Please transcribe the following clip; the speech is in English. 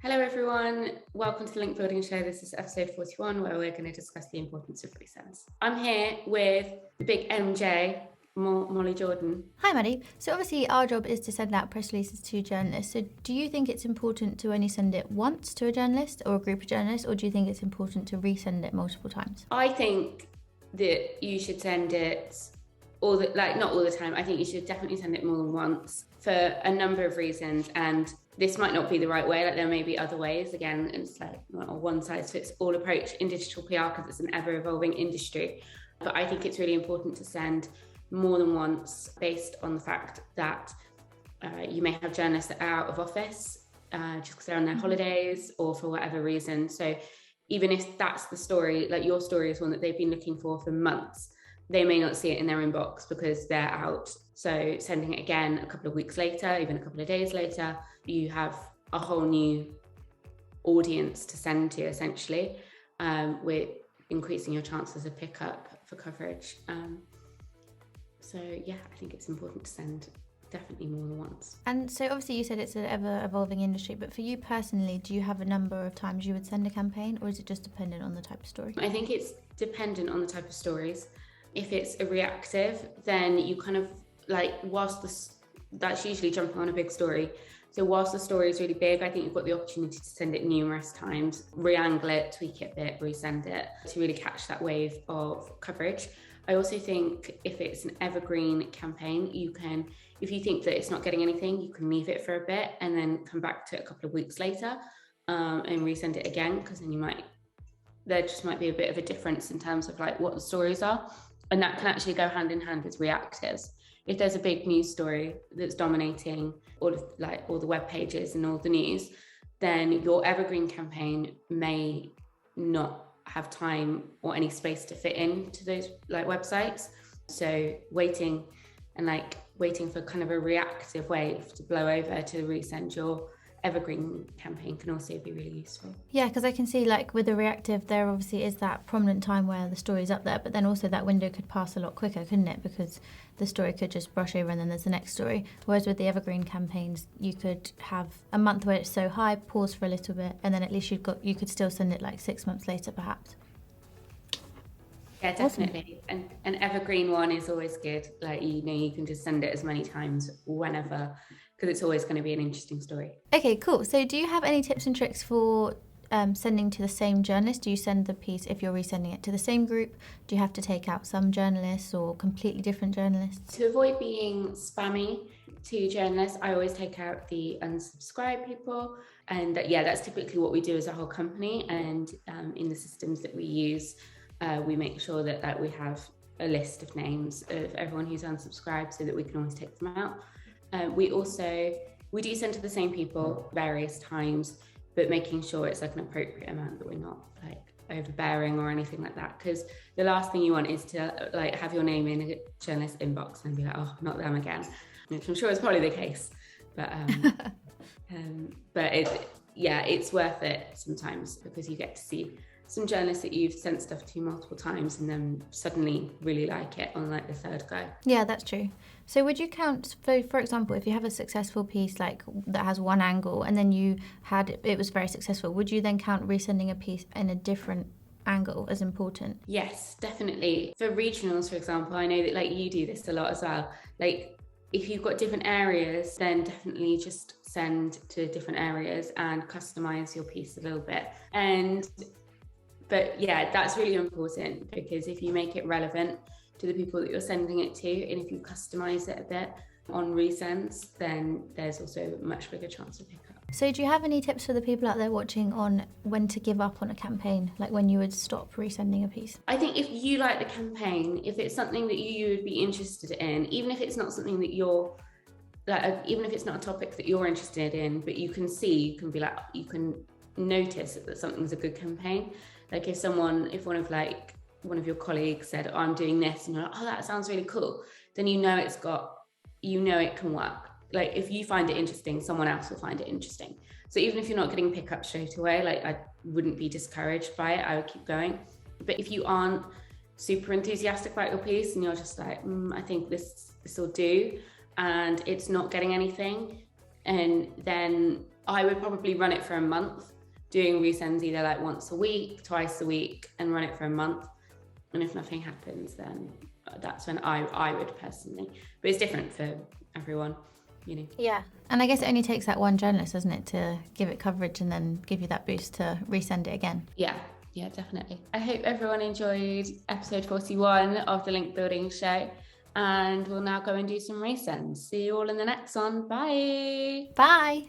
Hello everyone, welcome to the Link Building Show. This is episode 41 where we're going to discuss the importance of resends. I'm here with the big MJ, Molly Jordan. Hi Maddie. So obviously our job is to send out press releases to journalists. So do you think it's important to only send it once to a journalist or a group of journalists, or do you think it's important to resend it multiple times? I think that you should send it not all the time. I think you should definitely send it more than once for a number of reasons, and this might not be the right way. Like, there may be other ways. Again, it's like not a one size fits all approach in digital PR because it's an ever evolving industry. But I think it's really important to send more than once, based on the fact that you may have journalists that are out of office just because they're on their holidays or for whatever reason. So even if that's the story, like your story is one that they've been looking for months, they may not see it in their inbox because they're out. So sending it again a couple of weeks later, even a couple of days later, you have a whole new audience to send to, essentially, with increasing your chances of pickup for coverage. So yeah, I think it's important to send definitely more than once. And so obviously you said it's an ever evolving industry, but for you personally, do you have a number of times you would send a campaign, or is it just dependent on the type of story? I think it's dependent on the type of stories. If it's a reactive, then you kind of like, that's usually jumping on a big story. So whilst the story is really big, I think you've got the opportunity to send it numerous times, re-angle it, tweak it a bit, resend it to really catch that wave of coverage. I also think if it's an evergreen campaign, you can, if you think that it's not getting anything, you can leave it for a bit and then come back to it a couple of weeks later and resend it again, because then there just might be a bit of a difference in terms of like what the stories are. And that can actually go hand in hand with reactives. If there's a big news story that's dominating all the web pages and all the news, then your evergreen campaign may not have time or any space to fit into those websites. So waiting for kind of a reactive wave to blow over to resend your evergreen campaign can also be really useful. Yeah, because I can see with the reactive, there obviously is that prominent time where the story's up there, but then also that window could pass a lot quicker, couldn't it? Because the story could just brush over and then there's the next story. Whereas with the evergreen campaigns, you could have a month where it's so high, pause for a little bit, and then at least you could still send it 6 months later perhaps. Yeah, definitely. Awesome. And an evergreen one is always good. You can just send it as many times whenever, because it's always going to be an interesting story. Okay, cool. So do you have any tips and tricks for sending to the same journalist? Do you send the piece, if you're resending it, to the same group? Do you have to take out some journalists or completely different journalists? To avoid being spammy to journalists, I always take out the unsubscribe people. And that's typically what we do as a whole company. And in the systems that we use, we make sure that we have a list of names of everyone who's unsubscribed so that we can always take them out. We do send to the same people various times, but making sure it's an appropriate amount, that we're not overbearing or anything like that. Because the last thing you want is to have your name in a journalist inbox and be like, oh, not them again, which I'm sure is probably the case. But it's worth it sometimes, because you get to see some journalists that you've sent stuff to multiple times and then suddenly really like it on the third go. Yeah, that's true. So would you count, for example, if you have a successful piece that has one angle and then it was very successful, would you then count resending a piece in a different angle as important? Yes, definitely. For regionals, for example, I know that you do this a lot as well. If you've got different areas, then definitely just send to different areas and customize your piece a little bit. But yeah, that's really important, because if you make it relevant to the people that you're sending it to, and if you customize it a bit on resends, then there's also a much bigger chance of pickup. So do you have any tips for the people out there watching on when to give up on a campaign, when you would stop resending a piece? I think if you like the campaign, if it's something that you would be interested in, even if it's not something that you're even if it's not a topic that you're interested in, but you can notice that something's a good campaign. If one of your colleagues said, oh, I'm doing this, and you're like, oh, that sounds really cool, then it can work. If you find it interesting, someone else will find it interesting. So even if you're not getting pickup straight away, I wouldn't be discouraged by it. I would keep going. But if you aren't super enthusiastic about your piece and you're just I think this will do, and it's not getting anything, and then I would probably run it for a month, doing resends either like once a week, twice a week, and run it for a month. And if nothing happens, then that's when I would personally. But it's different for everyone, you know. Yeah. And I guess it only takes that one journalist, doesn't it, to give it coverage and then give you that boost to resend it again. Yeah, definitely. I hope everyone enjoyed episode 41 of the Link Building Show. And we'll now go and do some resends. See you all in the next one. Bye. Bye.